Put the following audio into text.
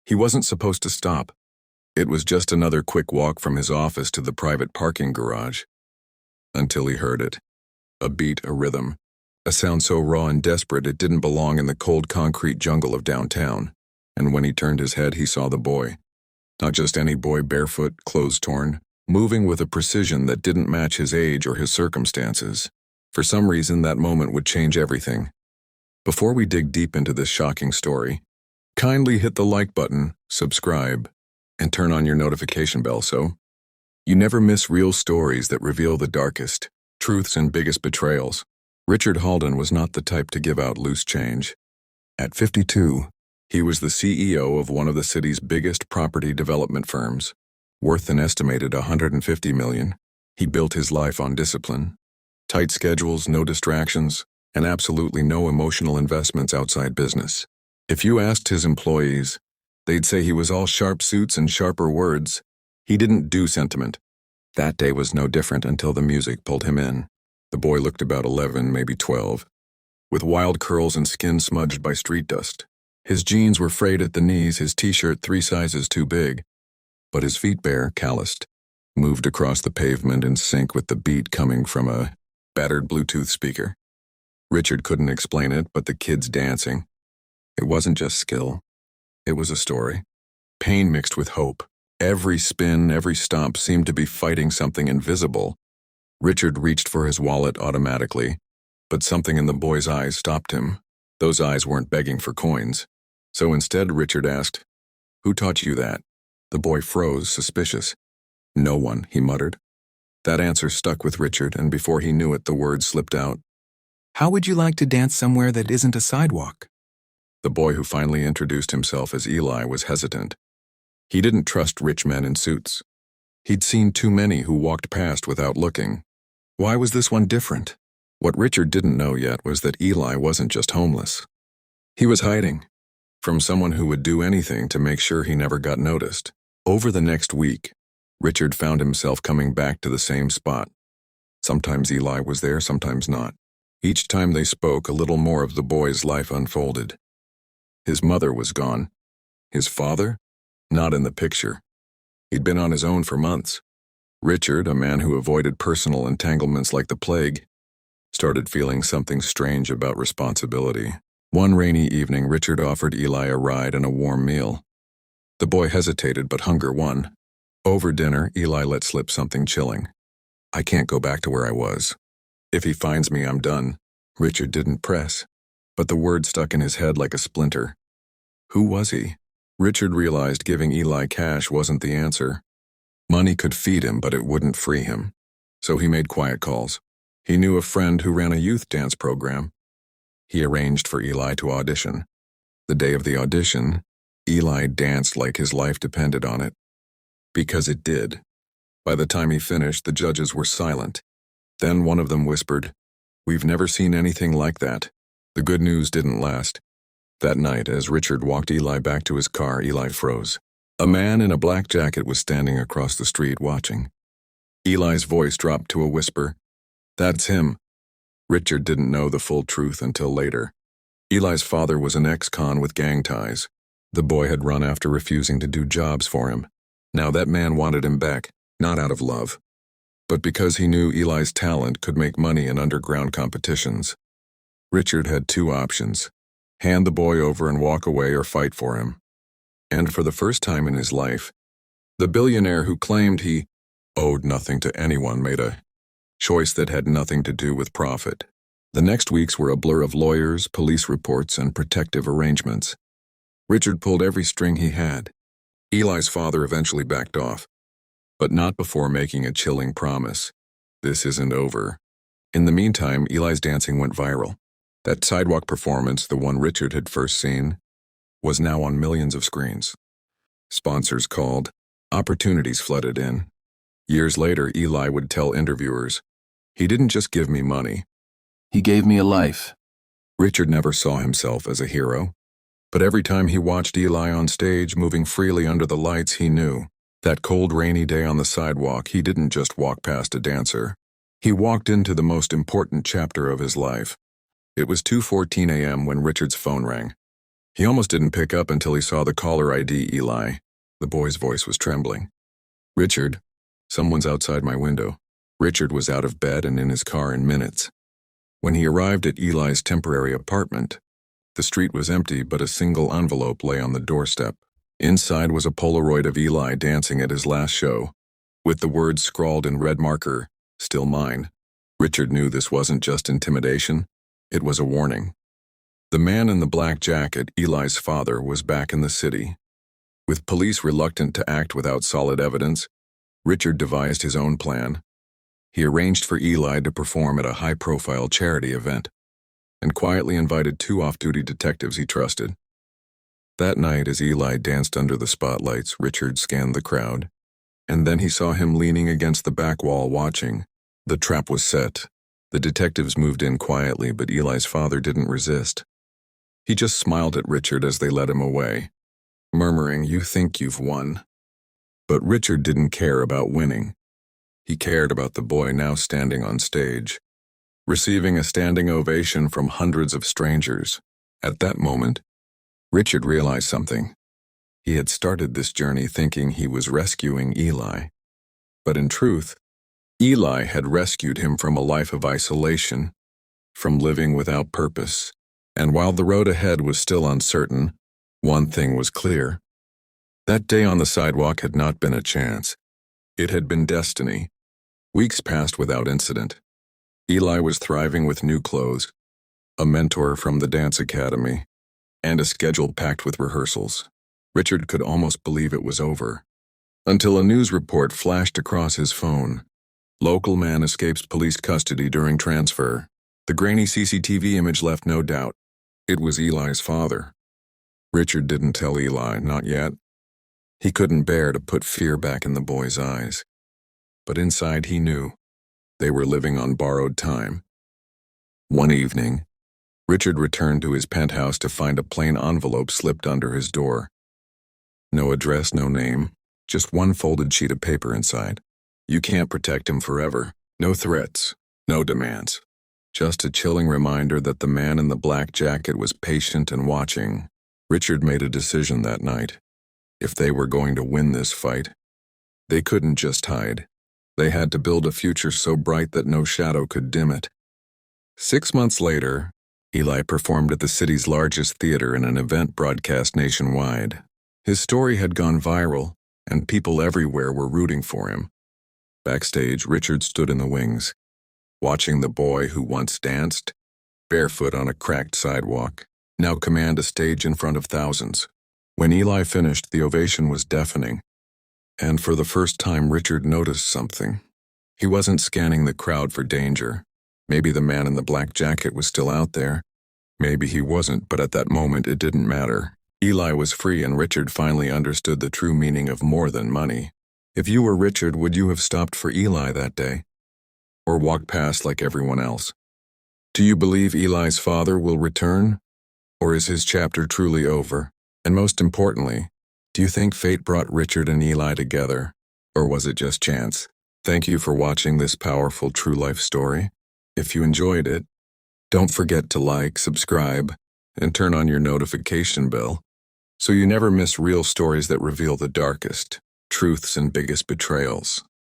He wasn't supposed to stop. It was just another quick walk from his office to the private parking garage. Until he heard it. A beat, a rhythm. A sound so raw and desperate it didn't belong in the cold concrete jungle of downtown. And when he turned his head, he saw the boy. Not just any boy, barefoot, clothes torn, moving with a precision that didn't match his age or his circumstances. For some reason, that moment would change everything. Before we dig deep into this shocking story, kindly hit the like button, subscribe, and turn on your notification bell so you never miss real stories that reveal the darkest truths and biggest betrayals. Richard Halden was not the type to give out loose change. At 52, he was the CEO of one of the city's biggest property development firms, worth an estimated $150 million. He built his life on discipline, tight schedules, no distractions, and absolutely no emotional investments outside business. If you asked his employees, they'd say he was all sharp suits and sharper words. He didn't do sentiment. That day was no different until the music pulled him in. The boy looked about 11, maybe 12, with wild curls and skin smudged by street dust. His jeans were frayed at the knees, his t-shirt 3 sizes too big, but his feet bare, calloused, moved across the pavement in sync with the beat coming from a battered Bluetooth speaker. Richard couldn't explain it, but the kids dancing. It wasn't just skill. It was a story. Pain mixed with hope. Every spin, every stomp seemed to be fighting something invisible. Richard reached for his wallet automatically, but something in the boy's eyes stopped him. Those eyes weren't begging for coins. So instead, Richard asked, "Who taught you that?" The boy froze, suspicious. "No one," he muttered. That answer stuck with Richard, and before he knew it, the words slipped out. "How would you like to dance somewhere that isn't a sidewalk?" The boy who finally introduced himself as Eli was hesitant. He didn't trust rich men in suits. He'd seen too many who walked past without looking. Why was this one different? What Richard didn't know yet was that Eli wasn't just homeless. He was hiding from someone who would do anything to make sure he never got noticed. Over the next week, Richard found himself coming back to the same spot. Sometimes Eli was there, sometimes not. Each time they spoke, a little more of the boy's life unfolded. His mother was gone. His father? Not in the picture. He'd been on his own for months. Richard, a man who avoided personal entanglements like the plague, started feeling something strange about responsibility. One rainy evening, Richard offered Eli a ride and a warm meal. The boy hesitated, but hunger won. Over dinner, Eli let slip something chilling. "I can't go back to where I was. If he finds me, I'm done." Richard didn't press, but the word stuck in his head like a splinter. Who was he? Richard realized giving Eli cash wasn't the answer. Money could feed him, but it wouldn't free him. So he made quiet calls. He knew a friend who ran a youth dance program. He arranged for Eli to audition. The day of the audition, Eli danced like his life depended on it. Because it did. By the time he finished, the judges were silent. Then one of them whispered, "We've never seen anything like that." The good news didn't last. That night, as Richard walked Eli back to his car, Eli froze. A man in a black jacket was standing across the street watching. Eli's voice dropped to a whisper. "That's him." Richard didn't know the full truth until later. Eli's father was an ex-con with gang ties. The boy had run after refusing to do jobs for him. Now that man wanted him back, not out of love, but because he knew Eli's talent could make money in underground competitions. Richard had 2 options: hand the boy over and walk away, or fight for him. And for the first time in his life, the billionaire who claimed he owed nothing to anyone made a choice that had nothing to do with profit. The next weeks were a blur of lawyers, police reports, and protective arrangements. Richard pulled every string he had. Eli's father eventually backed off, but not before making a chilling promise. "This isn't over." In the meantime, Eli's dancing went viral. That sidewalk performance, the one Richard had first seen, was now on millions of screens. Sponsors called. Opportunities flooded in. Years later, Eli would tell interviewers, "He didn't just give me money. He gave me a life." Richard never saw himself as a hero, but every time he watched Eli on stage, moving freely under the lights, he knew. That cold, rainy day on the sidewalk, he didn't just walk past a dancer. He walked into the most important chapter of his life. It was 2:14 a.m. when Richard's phone rang. He almost didn't pick up until he saw the caller ID, Eli. The boy's voice was trembling. Richard, someone's outside my window. Richard was out of bed and in his car in minutes. When he arrived at Eli's temporary apartment, the street was empty, but a single envelope lay on the doorstep. Inside was a Polaroid of Eli dancing at his last show, with the words scrawled in red marker, "Still mine." Richard knew this wasn't just intimidation, it was a warning. The man in the black jacket, Eli's father, was back in the city. With police reluctant to act without solid evidence, Richard devised his own plan. He arranged for Eli to perform at a high-profile charity event, and quietly invited 2 off-duty detectives he trusted. That night, as Eli danced under the spotlights, Richard scanned the crowd, and then he saw him leaning against the back wall watching. The trap was set. The detectives moved in quietly, but Eli's father didn't resist. He just smiled at Richard as they led him away, murmuring, "You think you've won." But Richard didn't care about winning. He cared about the boy now standing on stage, receiving a standing ovation from hundreds of strangers. At that moment, Richard realized something. He had started this journey thinking he was rescuing Eli. But in truth, Eli had rescued him from a life of isolation, from living without purpose. And while the road ahead was still uncertain, one thing was clear. That day on the sidewalk had not been a chance. It had been destiny. Weeks passed without incident. Eli was thriving with new clothes, a mentor from the dance academy, and a schedule packed with rehearsals. Richard could almost believe it was over, until a news report flashed across his phone. Local man escapes police custody during transfer. The grainy CCTV image left no doubt. It was Eli's father. Richard didn't tell Eli, not yet. He couldn't bear to put fear back in the boy's eyes. But inside he knew. They were living on borrowed time. One evening, Richard returned to his penthouse to find a plain envelope slipped under his door. No address, no name, just one folded sheet of paper inside. You can't protect him forever. No threats, no demands. Just a chilling reminder that the man in the black jacket was patient and watching. Richard made a decision that night. If they were going to win this fight, they couldn't just hide. They had to build a future so bright that no shadow could dim it. 6 months later, Eli performed at the city's largest theater in an event broadcast nationwide. His story had gone viral, and people everywhere were rooting for him. Backstage, Richard stood in the wings, watching the boy who once danced, barefoot on a cracked sidewalk, now command a stage in front of thousands. When Eli finished, the ovation was deafening. And for the first time, Richard noticed something. He wasn't scanning the crowd for danger. Maybe the man in the black jacket was still out there. Maybe he wasn't, but at that moment it didn't matter. Eli was free, and Richard finally understood the true meaning of more than money. If you were Richard, would you have stopped for Eli that day? Or walked past like everyone else? Do you believe Eli's father will return? Or is his chapter truly over? And most importantly, do you think fate brought Richard and Eli together? Or was it just chance? Thank you for watching this powerful true life story. If you enjoyed it, don't forget to like, subscribe, and turn on your notification bell so you never miss real stories that reveal the darkest truths and biggest betrayals.